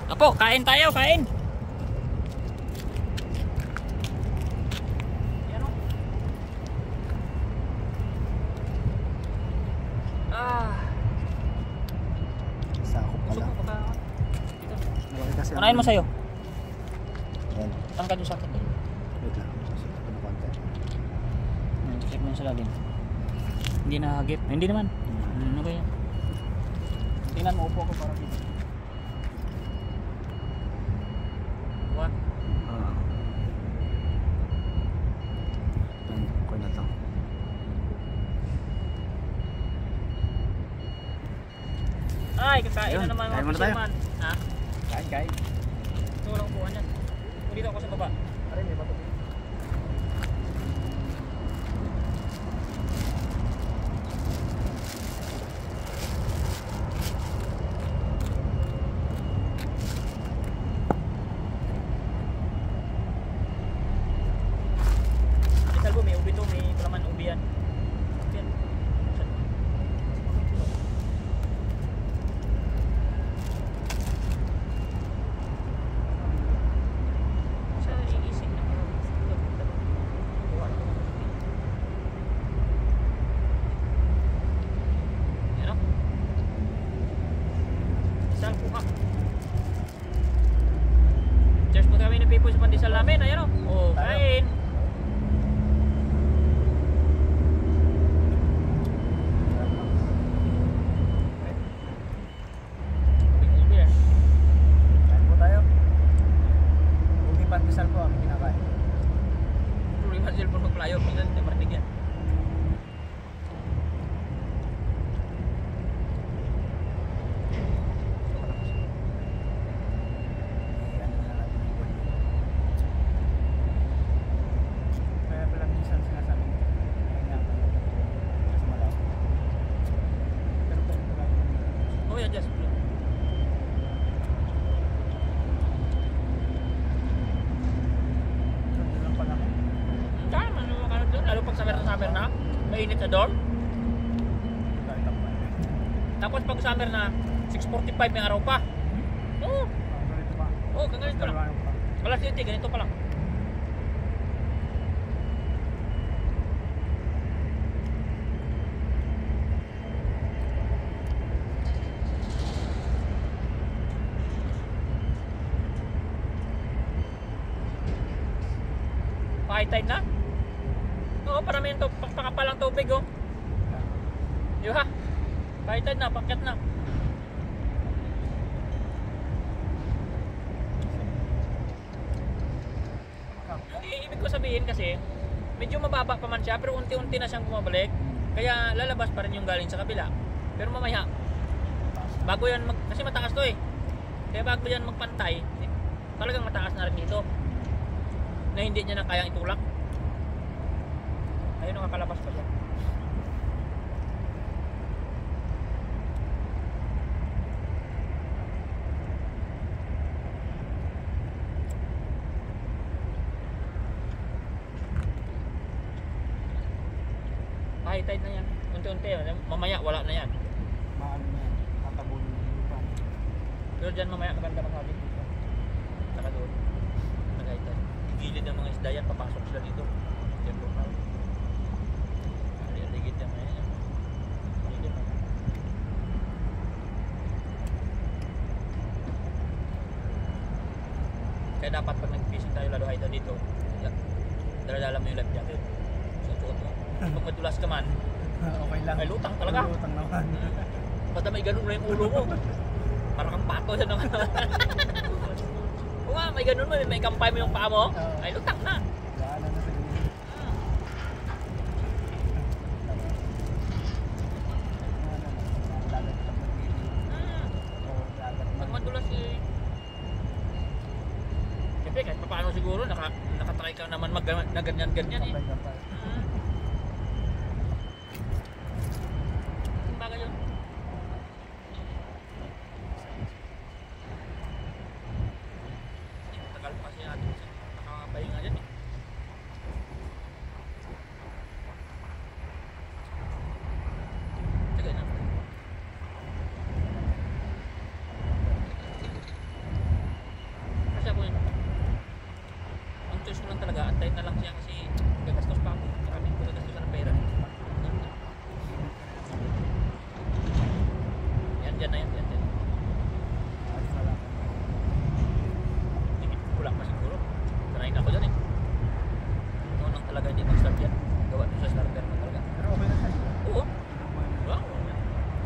Apo, kain tayo, kain. Yan o. Sakop Gusto pala. ko baka dito. Malaki kasi. Unahin mo sa'yo. Yan. Tangka doon sa akin. Wait lang. Susunod ko ng konti. Check mo sa lalim. Hindi nahagip. Hindi naman. Ano kaya? Tingnan mo, upo ako para dito. What? Yan. Okay na to. Ay, kakain Ayun, na naman kain mga muna tayo. fisherman. Ha? Kain. Ito walang upuan yan. Dito ako sa baba. Aray, may bato. May salbo, may ubi to, may palaman ubi yan. Yan. Sa iisip na. Yan o. Isang kuha. Cheers po kami ng people sa pandesal namin. Ayan o. Oh, kain. Ubi eh. Kain po tayo. Umi pandesal po ang kinakain. Tuloy man cellphone mo playo. Minsan hindi marinig yan. Ano na natin yung gold. Kaya pala minsan sinasabi ko, ayun nga, mas malaki. Pero po, Oh yeah, just blue. nandun lang pala ako. Tama, ano mga doon. Lalo pag summer na, mainit sa door. Kahit ako pa. Tapos pag summer na, 6:45 may araw pa. Oo, Ang ganito pa. oh, ganito lang. Dalawa pa. Alas 7, ganito pa lang. High tide na? Oo, parami yung pakapalang tubig oh. Di ba? High tide na, pakyat na. Ibig ko sabihin kasi, medyo mababa pa man siya, pero unti-unti na siyang bumabalik. Kaya lalabas pa rin yung galing sa kabila. Pero mamaya, bago yan kasi mataas to eh. Kaya bago yan magpantay, talagang mataas na rin dito. Na hindi niya na kayang itulak. Ayun, nakakalabas pa siya. High tide na yan. Unti-unti yun. Mamaya wala na yan. Maano na yan, tatabulin na yung pa. Pero dyan mamaya maganda masabi dito. Saka doon. Nag-high tide. Gilid ng mga isda yan. Papasok sila dito. Diyan po. Ligid yan. Ayan. Ligid na. Kaya dapat pag nag-fishing tayo lalo high tide dito, dala-dala mo yung life jacket. So, suot mo. Pag madulas ka man, Okay lang. ay lutang talaga. Lutang naman. Basta may ganun na yung ulo mo. Parang kang pato yan naman. Kung nga, may ganun mo, may kampay mo yung paa mo, ay lutang na. Daanan na sa gilid. Dagat lang ng gilid. O dagat Pag man. madulas eh. Siyempre, kahit pa paano siguro, nakatry ka naman na ganyan-ganyan eh. Kapay-kapay. Ang bagay yun. Tagal pa siya natin. Nakakapahinga dyan eh. Sige na. nag-aantay na lang siya kasi gagastos pa ako. Maraming gagastos ng pera. Yan, dyan na yan. Ayos na lang. Kulang pa siguro. Sanayin ako dyan eh. Noon lang talaga hindi mag-start yan. Gawa doon sa starter na talaga. Pero okay na siya. Oo. Wow.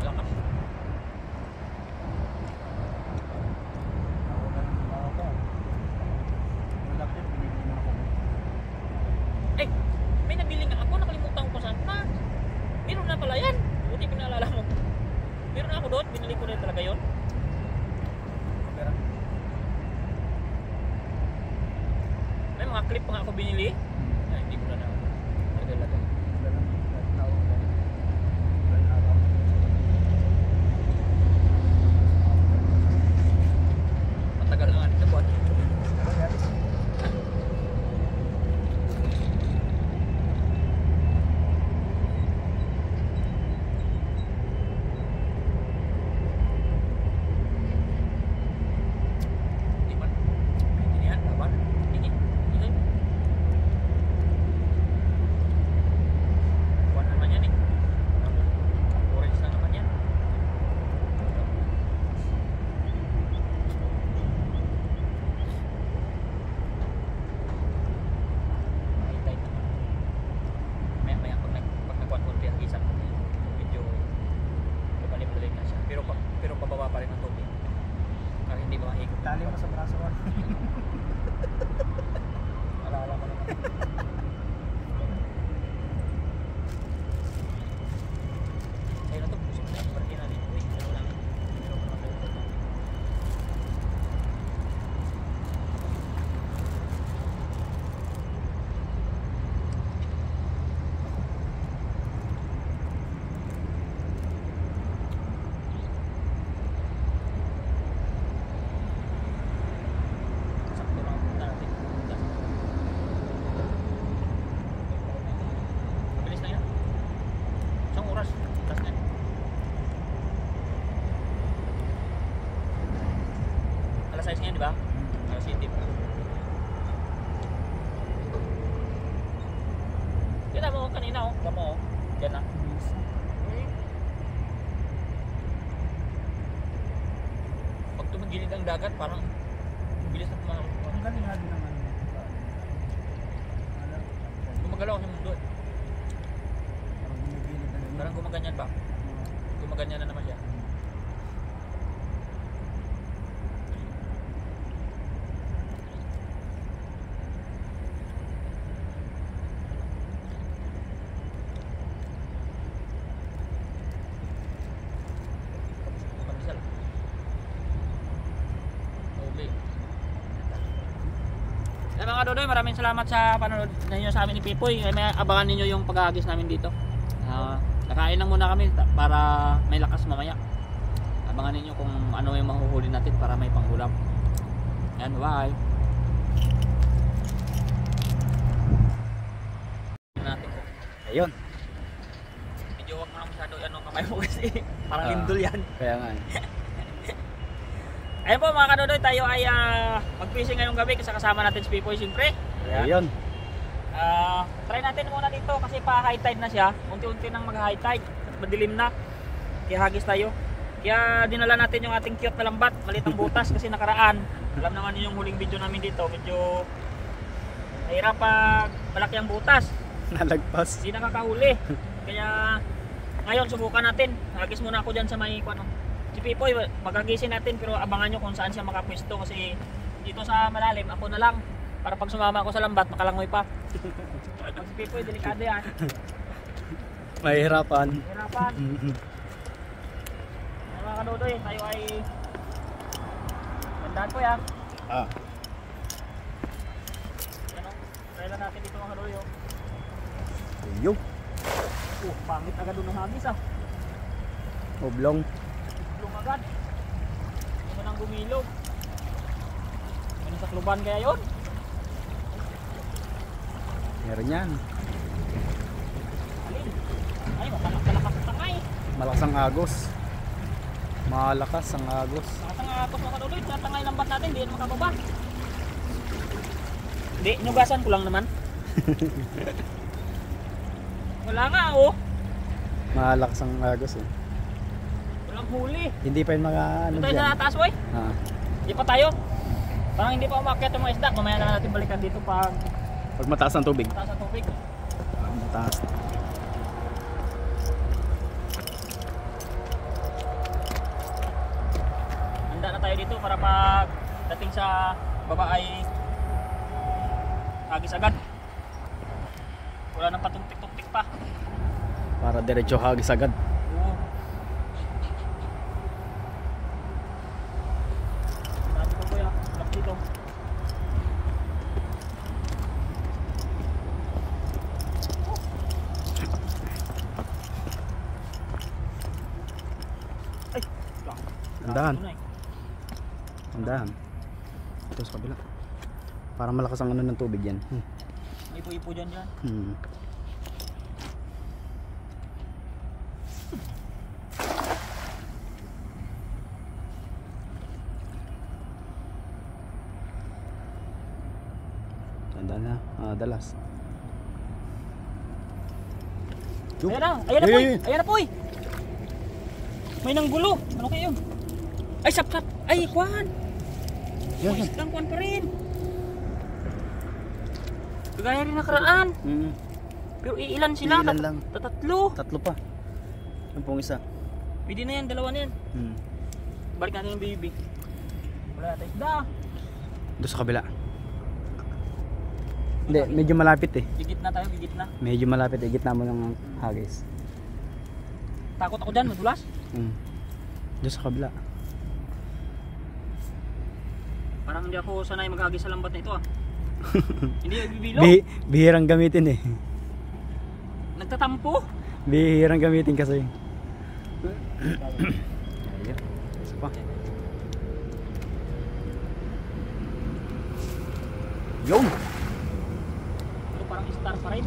Malakas. Eh, may nabili nga ako. Nakalimutan ko kung saan na. Meron na pala yan. Buti pinaalala mo. Meron na ako doon. Binili ko na talaga yun. May mga clip pa nga ako binili. Ay, hindi ko na na. Lagay. Matagal na nga sa buwan. Hindi man. Hindi yan. Laban. Hindi. Buwan naman yan eh. Orange na naman yan. Mahintay naman. Maya pag nagkuhan konti ang isang medyo lumalim-lulim na siya. Pero pababa pa rin ang tubig. Para hindi mahigop. Tali mo sa braso ko. Alala mo naman. Sa'yo na ito, puso mo na yung party natin. Uy, ano lang. Pero naman sa'yo ito. Sakto lang ang punta natin. Mabilis na yan. Isang oras. Tas na yan. Alas 6 ngayon, di ba? Alas 7 pa. Kita mo kanina, oh. Tama, oh. Diyan na. Pag tumagilid ang dagat, parang bilis na Ang galing nga din naman. gumagalaw sa mundo. Parang bumibili na rin. Parang gumaganyan ba? Gumaganyan na naman siya. Pag-isa lang. Okay. Eh, mga Dodoy, maraming salamat sa panonood ninyo sa amin ni Pipoy. May abangan ninyo yung pag-aagis namin dito. Nakain lang muna kami para may lakas mamaya. Abangan ninyo kung ano yung mahuhuli natin para may panghulam. Yan, bye. Natin po. Ayun. Medyo wag mo lang masyado yan ang kamay mo kasi parang lindol yan. Kaya nga. Ayun po mga kadodoy, tayo ay mag-fishing ngayong gabi kasi kasama natin si Pipoy siyempre. Ayun. Try natin muna dito kasi pa high tide na siya. Unti-unti nang mag high tide. Madilim na. Kaya hagis tayo. Kaya dinala natin yung ating cute na lambat. Maliit ang butas kasi nakaraan. Alam naman yung huling video namin dito. Medyo mahirap pag malaki ang butas. Nalagpas. Hindi nakakahuli. Kaya ngayon subukan natin. Hagis muna ako dyan sa may ano. Si Pipoy magagisin natin pero abangan nyo kung saan siya makapwesto kasi dito sa malalim ako na lang. Para pag sumama ako sa lambat, makalangoy pa. Pag si Pipoy, delikado yan. Mahirapan. Hirapan. Ay mga kadodoy, tayo ay gandaan po yan. Yan o, try lang natin dito mga kadodoy o. Ayun. Pangit agad doon ng hagis ah. Oblong. Itlong agad. Hindi mo nang gumilog. Ano sa kluban kaya yun? Meron yan. Alin? Ay, malakas ang tangay. Malakas ang agos. Malakas ang agos. Malakas ang agos mga kadodoy. Sa tangay lambat natin, hindi naman makababa. Hindi, inugasan ko lang naman. Wala nga oh. Malakas ang agos eh. Walang huli. Hindi pa yung mga ano Ito tayo dyan. sa taas boy. Ah, Hindi pa tayo. Parang hindi pa umakyat yung mga isda. Mamaya na natin balikan dito pag pag mataas ang tubig. mataas ang tubig. Mataas. Handa na tayo dito para pag dating sa baba ay hagis agad. Wala nang patumpik-tumpik pa. Para diretso hagis agad. Oo. Dati pa kuya, lap dito. Ay, Andahan. Ano na eh. Andahan. Ito sa kabila. Para malakas ang ano ng tubig yan. Ipo-ipo dyan dyan. Hmm. Tanda na. Ah, dalas. Ayan na, ayan na Ay, poy, ay, ay. ayan na poy. May nanggulo. Ano kayo yun? Ay, sap-sap. Ay, kwan. Yan. Ay, isang kwan pa rin. Kagaya rin nakaraan. Pero iilan sila? Iilan lang. Tatlo. Tatlo pa. Yung pong isa. Pwede na yan, dalawa na yan. Balik natin yung baby. Wala natin isda. Doon sa kabila. Hindi, medyo malapit eh. Gigit na tayo, gigit na. Medyo malapit eh. Gitna mo ng hagis. Takot ako dyan, madulas. Doon sa kabila. Parang hindi ako sanay maghagis sa lambat na ito ah. Hindi yung bibilo. Bihirang gamitin eh. Nagtatampo. Bihirang gamitin kasi. Ayun. Isa pa. Yung! Ito parang star pa rin.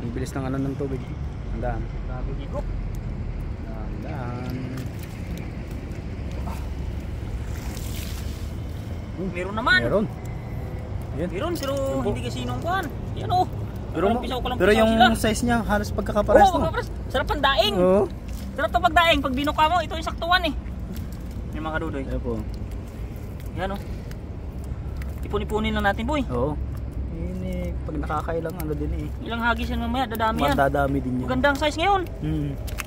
Ang bilis ng ano ng tubig. Andahan. Grabe higop. Andahan. Meron naman. Meron. Yan. Meron pero Yung po. hindi kasi nung kwan. Yan oh. Pero, Pisaw ko lang pero pisaw yung sila. size niya halos pagkakapares Oo, no? magkapares. Sarap ang daing. Oo. Sarap to pagdaing. Pag binuka mo, ito yung saktuan eh. Yung mga kadudoy. Ayun po. Yan oh. Ipon-ipunin lang natin boy. Oo. Yun eh, pag nakakailang ano din eh. Ilang hagis yan mamaya, dadami yan. Madadami din yan. Magandang size ngayon.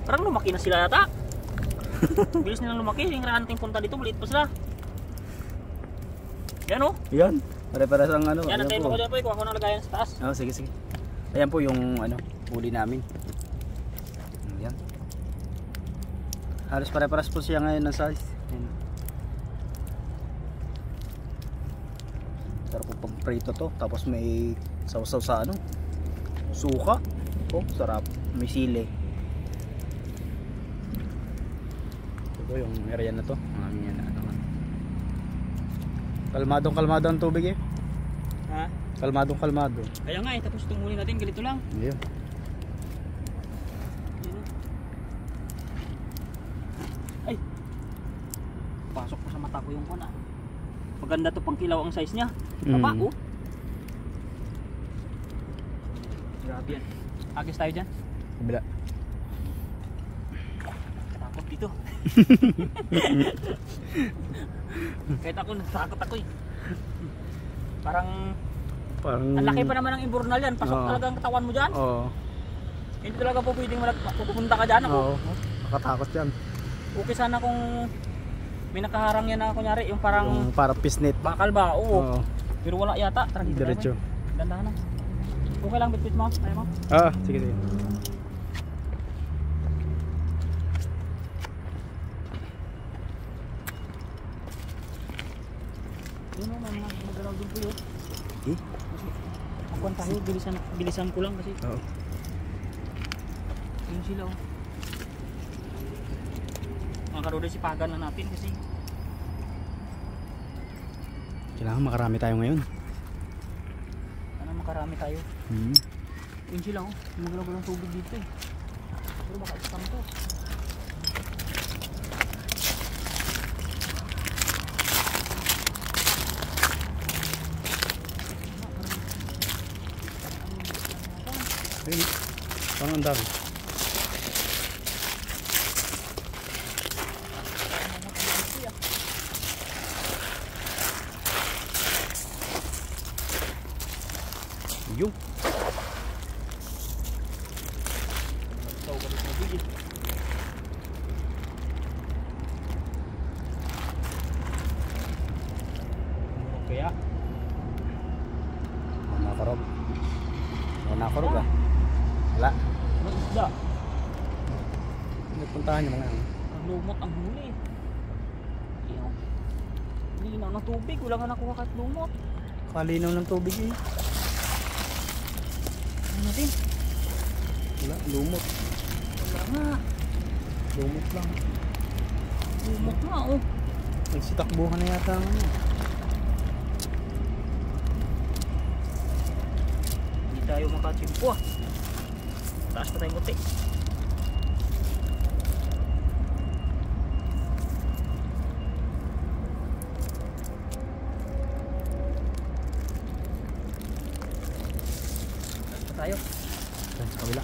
Parang lumaki na sila yata. Bilis nilang lumaki. Yung ranting punta dito, maliit pa sila. Yan oh. Yan. Pare-pares ang ano. Yan, ayan antayin po. mo ko dyan po. Kuha ko ng lagayan sa taas. Oh, sige, sige. Ayan po yung ano, huli namin. Ayan. Halos pare-pares po siya ngayon ng size. Ayan. Sarap po pag prito to. Tapos may sausaw sa ano, suka. Oh, sarap. May sili. Ito yung area na to. Yan, ano. Kalmadong ang tubig eh. Ha? Kalmadong. Kaya nga eh, tapos itong huli natin, ganito lang. Ayun. Yan, oh. Ay! Pasok ko sa mata ko yung kuna. Maganda to pang kilaw ang size niya. Taba oh. Grabe yan. Agis tayo dyan. Kabila. Takot dito. Kahit ako natakot ako eh. Parang ang laki pa naman ng imbornal yan. Pasok Oo. talaga ang katawan mo dyan. Oo. Hindi talaga po pwedeng pupunta ka dyan. Ako. Oo. Nakatakot yan. Okay sana kung may nakaharang yan na kunyari. Yung parang Yung para pisnet. bakal ba? Oo. Oo. Pero wala yata. Tara dito. Diretso. Dandahan na. Okay lang bitbit mo. Ayaw mo. Ah, sige. Yun o, may mga magalaw doon po yun. Eh? Magkuhan tayo, bilisan ko lang kasi. Oo. Yun sila o. Mga karoday, sipagan na natin kasi. Kailangan makarami tayo ngayon. Sana makarami tayo. Yun sila o, magalaw ng tubig dito eh. Pero baka isam to. ang dami. Yung Kaya nakarog. Nakarog ah. Wala. ano isda? Nagpuntahan niyo mga yan. Ang lumot ang huli. Iyaw. Linaw ng tubig, wala nga nakuha kahit lumot. Kalinaw ng tubig eh. Ano natin? Wala, lumot. Wala nga. Lumot lang. Lumot nga oh. Nagsitakbuhan na yata ang ano. Hindi tayo makachimpo ah. Taas pa tayong muti. Taas pa tayo. Diyan sa kabila.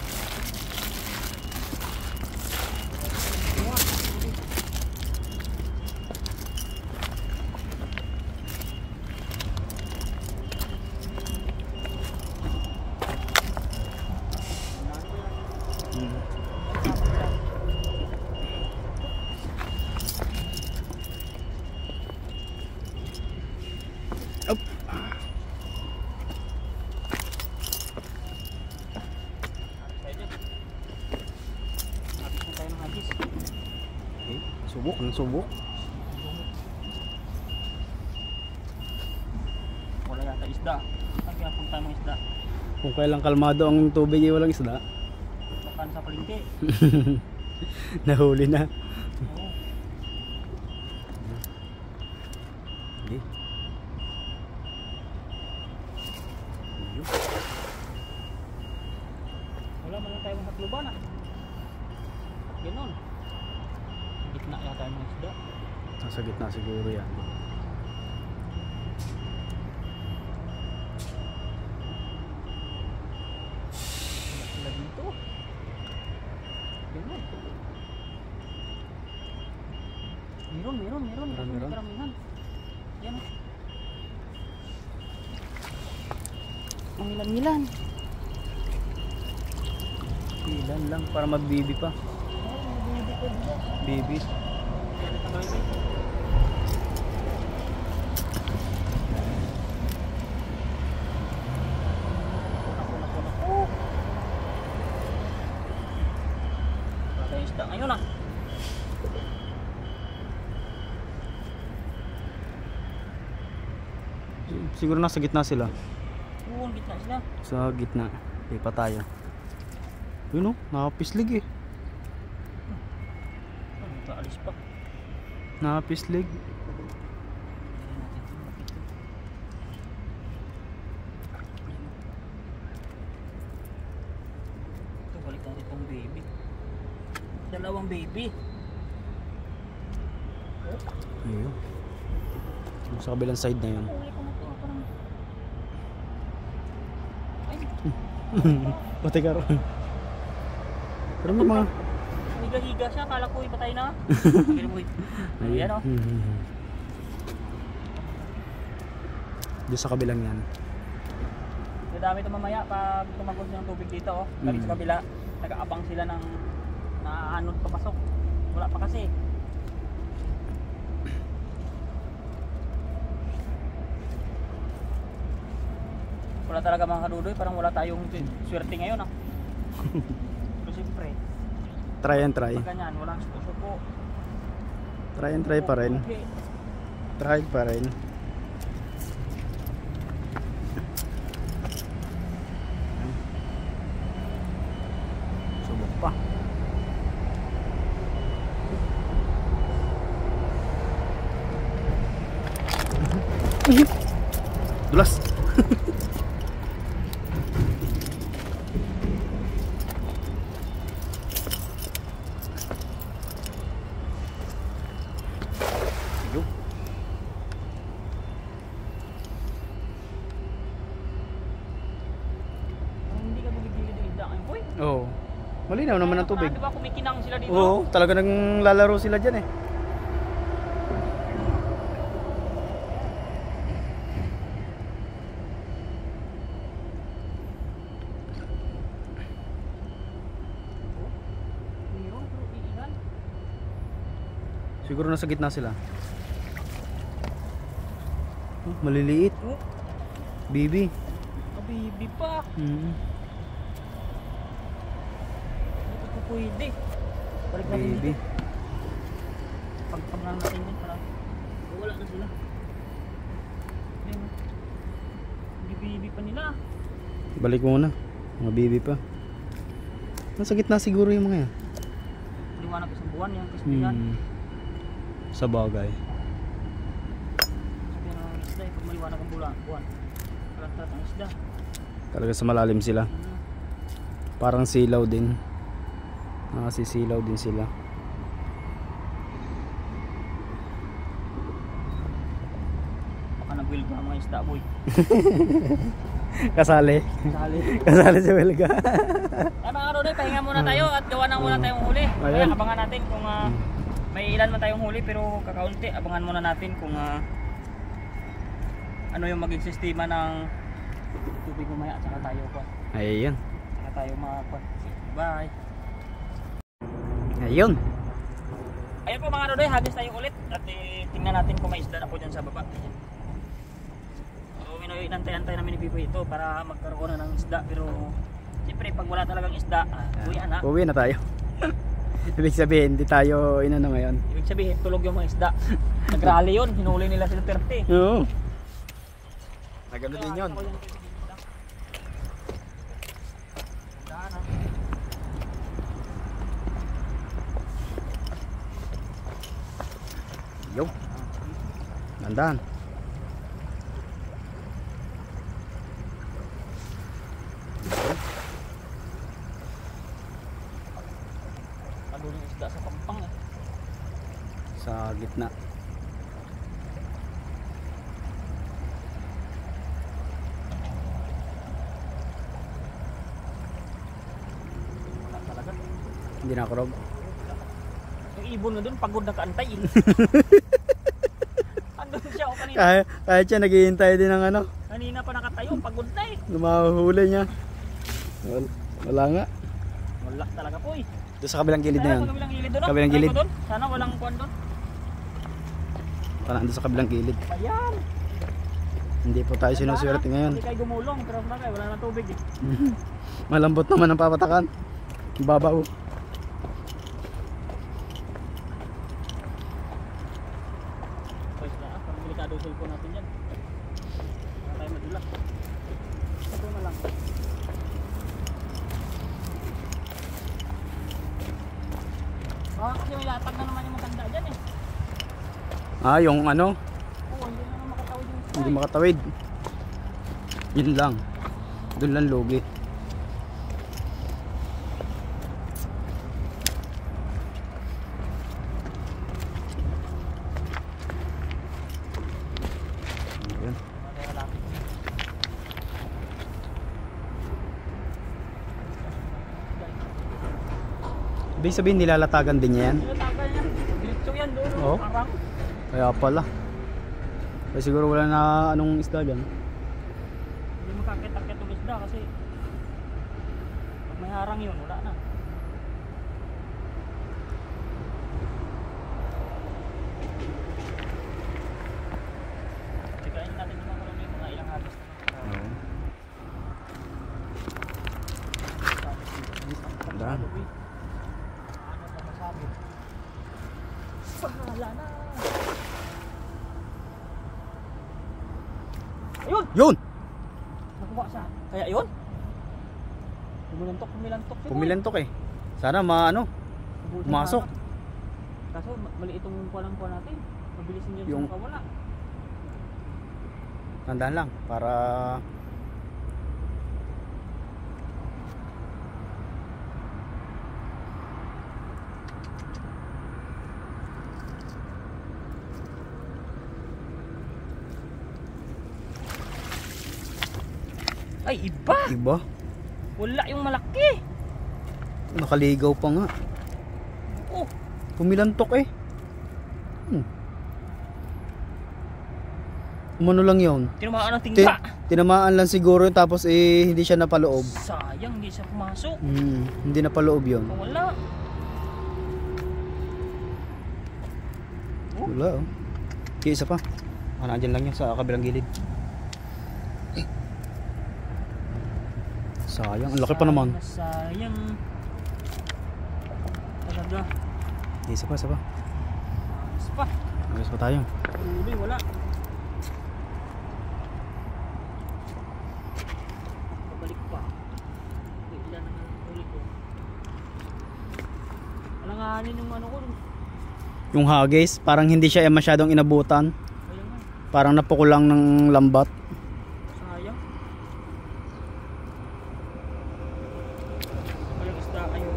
Up. Habis na tayo ng habis. Okay. Subok, ang subok. Wala yata isda. Kaya punta tayo ng isda. Kung kailang kalmado ang tubig ay walang isda. Baka sa palengke. Nahuli na. Oo. Okay. Wala man lang tayong hatluban ah. Ganon. Gitna yata yung mga isda. Nasa gitna siguro yan. Wala sila dito. Ganon. Meron. Meron. Karamihan. Yan ah. Ang ilan-ilan. Ilan lang para magbibi pa. Bibis. Patay isda ngayon ah. Siguro nasa gitna sila. Oo, ang gitna sila. Sa gitna. Okay pa tayo. Yun o, nakapislig eh. Ano, kaalis pa. Nakapislig. Ito, balik natin itong baby. Dalawang baby. Ayun. Sa kabilang side na yun. Uli ko na ito. Parang... Ay, Pati ka ron. Pero may mga... higa-higa siya. Kala ko ipatay na. Ayan o. Doon sa kabilang yan. Dadami ito mamaya pag tumagos ng tubig dito. Oh. Balik sa kabila. Nag-aabang sila ng naanod papasok. Wala pa kasi. Wala talaga mga kadudoy. Parang wala tayong swerte ngayon. Ah. Pero siyempre, Try and try. pag ganyan, walang suko-suko. Try and try pa rin. Okay. Try pa rin. Subok pa. Dulas. Yo. Kung hindi ka bumibili ng isda ngayon, boy. Oh, Linaw naman ang tubig. Di ba kumikinang sila dito? Oo, talaga nang lalaro sila dyan eh. Meron, pero iilan. Siguro nasa gitna sila. Oh, maliliit. Oh, Bibi. kabibi pa. Mm. Hindi ko pwede. Balik natin Bibi. dito. Pagpag lang natin din para wala na sila. Ayun. Bibi pa nila. Balik muna. Mga bibi pa. Nasa gitna siguro yung mga yan. Liwanag isang buwan yung kastiyan. Sa bagay. Sabi ng isda, pag maliwanag ang buwan. Kalantat ang isda. Talaga sa malalim sila. Parang silaw din. Nakasisilaw din sila. Baka nag-wilga ang mga isda, boy. Kasali. Sali. Kasali si Wilga. Ay mga Rodoy, pahinga muna tayo at gawa na muna tayong huli. Kaya Ayun. abangan natin kung may ilan man tayong huli pero kakaunti. Abangan muna natin kung ano yung maging sistema ng tubig mamaya at saka tayo po. Ayun. Saka tayo makakuan. Bye. Ayun. Ayun po mga Rodoy, hagis tayo ulit at tingnan natin kung may isda na po dyan sa baba. So inantay-antay namin ni Biboy ito para magkaroon na ng isda pero siyempre pag wala talagang isda, uwian na. Uwi na tayo. Ibig sabihin, hindi tayo inano ngayon. Ibig sabihin, tulog yung mga isda. Nag-rally yun, hinuli nila sila 30. Oo. Nagano din yun. Yo. Dandan. Ano yung isda sa pampang eh. Sa gitna. Wala talaga. Hindi na kurog. Yung ibon na dun, pagod na kaantay eh. Andun siya o kanina. Kahit siya naghihintay din ng ano. Kanina pa nakatayo, pagod na eh. Lumahuli niya. Wala nga. Wala talaga po eh. Doon sa kabilang gilid na yan. Sa kabilang gilid doon. Kabilang gilid. Sana walang kuwan doon. Parang doon sa kabilang gilid. Ayan. Hindi po tayo sinuswerte ngayon. Hindi kayo gumulong, pero bagay, wala na tubig eh. Malambot naman ang papatakan. Babaw. Pwes na pag delikado yung cellphone natin yan. Wala tayo madula. Ito na lang. Kasi may latag na naman yung matanda dyan eh. Yung ano, Oo, hindi na naman makatawid yung isa. hindi makatawid. Yun lang. Doon lang lugi. Ayun. Ibig sabihin nilalatagan din niya yan. Nilatagan yan. Diretso yan doon. Oo. Parang. Kaya pala. Kaya siguro wala na anong isda dyan. Hindi makakit-akit yung isda kasi pag may harang yun, wala na. Sikain natin yung mga ilang harvest na. Oo. Tandaan. Ano pa masabi? Bahala na! Ayun! Yun! Nakuha siya. Kaya yun? Pumilantok siya. Pumilantok eh. Sana maano, Mabuti pumasok. na. Kaso maliit itong kuha natin. Mabilis din yun Yung- sa makawala. Tandaan lang para Ay, iba! iba. Wala yung malaki. Nakaligaw pa nga. Oh, Pumilantok eh. Umano lang yun. tinamaan ng tingga. Tinamaan lang siguro tapos hindi siya napaloob. Sayang, hindi siya pumasok. Hindi napaloob yun. Kung wala. Wala oh. Okay, isa pa. Nandyan lang yun sa kabilang gilid. Sayang, ang laki pa naman. Sayang. Talaga. Okay, isa pa. Ayos pa. Ayos pa tayo. Huli, wala. Babalik pa. Ilan na ang huli ko. Alanganin yung ano ko. Yung hagis, parang hindi siya masyadong inabutan. Ayun nga. Parang napukulang ng lambat. Sayang. Walang isda kayo.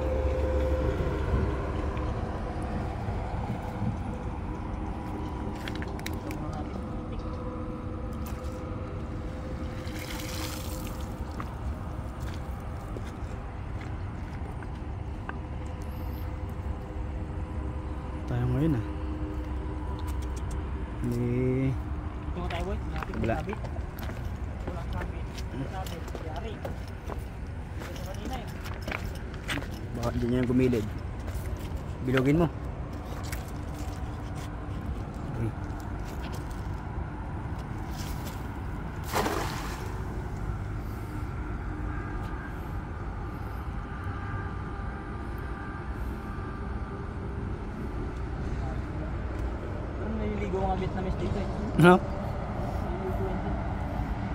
Tayo ngayon ah. Ito nga tayo boy. Wala. Walang kabit. Natin. Yari. Ito kanina eh. Baka hindi niya gumilid. Bilogin mo. Okay. Parang naliligo ang Vietnamese dito eh. Ha? Naliligo yan din.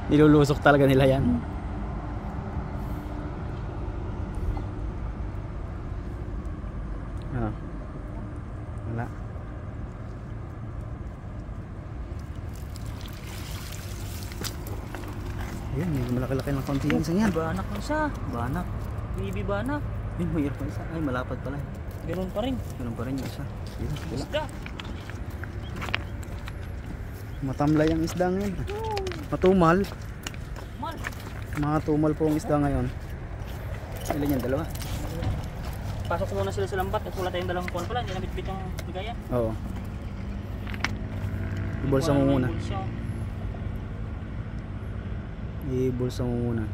Nilulusok talaga nila yan. Ano? Wala. Ayun, may malaki-laki ng konti yung isang yan. Banak na siya. Banak. Baby banak. Ayun, may pa isa. Ay, malapad pala. Ganun pa rin. Ganun pa rin yung isa. Ayun, wala. Isda. Matamlay ang isda ngayon. Matumal. Mal. Mga tumal po ang isda ngayon. Ilan yan? Dalawa? Pasok muna sila sa lambat at wala tayong dalang kuwan pala. Hindi na bitbit yung bigayan. Oo. Ibulsa mo muna. Bulsa. Ibulsa mo muna.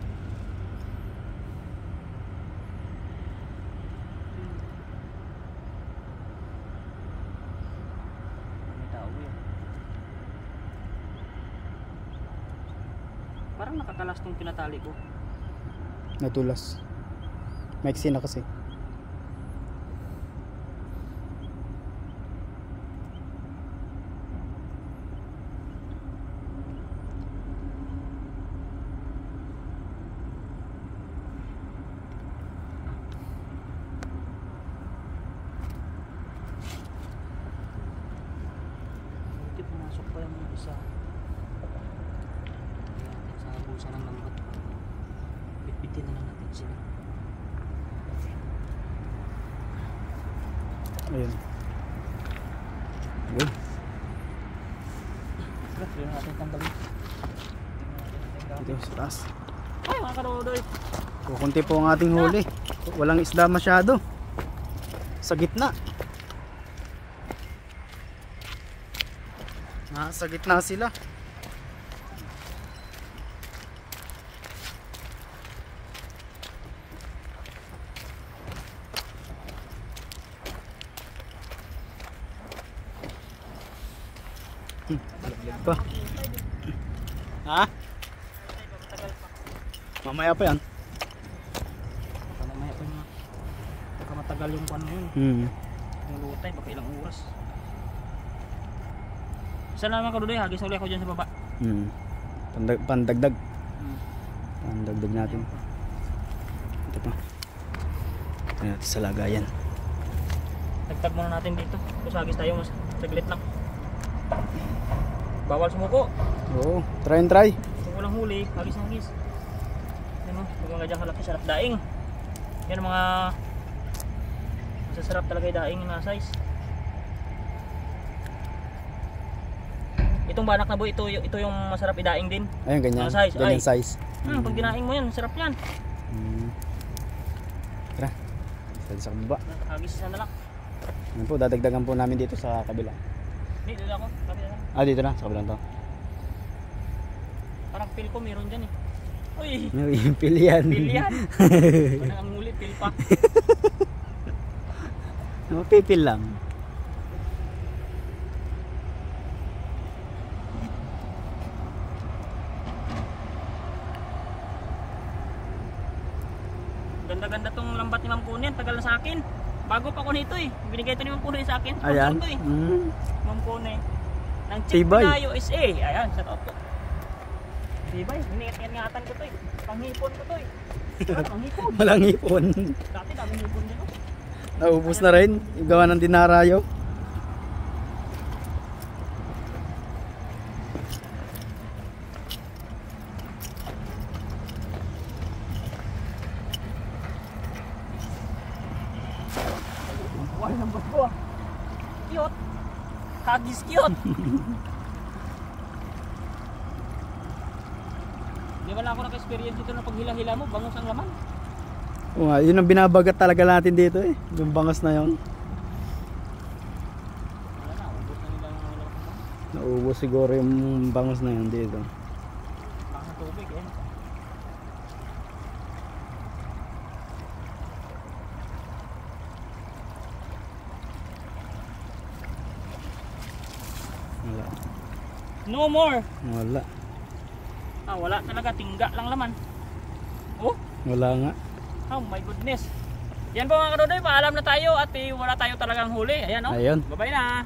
May tao yun. Parang nakakalas tong pinatali ko. Natulas. Maiksi na kasi. Buti pumasok pa yung isa. Sa bulsa ng lambat. Bitbitin na lang natin sila. Ayun. Ayun. Hindi na natin tanggalin. Ito, sa taas. Ay mga karodoy. Kukunti po ang ating huli. Walang isda masyado. Sa gitna. Sa gitna sila. Laglag pa. Ha? Mamaya pa yan. Mamaya pa yung baka matagal yung pan yun. Yung lutay, baka ilang oras. Isa naman karodoy, hagis na ulit ako dyan sa baba. Pandagdag. Pandagdag natin. Ito pa. Ito natin sa lagayan. Tagtag muna natin dito. Tapos hagis tayo, mas saglit lang. Bawal sumuko. Oo, try and try. Kung walang huli, hagis na hagis. Yan o, huwag mga dyan kalaki, sarap daing. Yan ang mga masasarap talaga yung daing yung mga size. Itong banak na boy, ito yung masarap idaing din. Ayun, ganyan. Ano size? Ganyan Ay. size. Pag dinaing mo yan, sarap yan. Tara. Dito sa baba. Nakagis na lang. Yan po, dadagdagan po namin dito sa kabila. Dito ako. Kabila lang. Ah, dito na, sa kabilang to. Parang feel ko meron dyan eh. Uy! Yung pilihan. Feel yan. Parang ang muli, feel pa. Mapipil lang. Ganda-ganda tong lambat ni Ma'am Kunin. Tagal na sa akin. Bago pa ko nito eh. Binigay ito ni Ma'am Kunin sa akin. Ayan. Sponsor to eh. Ma'am Kunin. Ng Tibay. Chick na USA. Ayan, sa top. Tibay. Iniingat-ingatan ko to eh. Panghipon ko to eh. Panghipon. Walang ipon. Dati daming hipon din oh. Naubos na rin. Yung gawa ng dinarayo. Wala nang bato ah. Cute. Hagis cute. Di ba na ako naka-experience dito na paghila-hila mo, bangus ang laman. Oo nga, yun ang binabagat talaga natin dito eh. Yung bangas na yun. Wala na, ubos na nila yung ulo. Naubos siguro yung bangas na yun dito. Baka tubig eh. Wala. No more. Wala. Ah, wala talaga, tingga lang laman. Oh, Wala nga. oh my goodness. Yan po mga kadodoy, paalam na tayo at wala tayo talagang huli. Ayan oh. Ayun. Bye-bye na.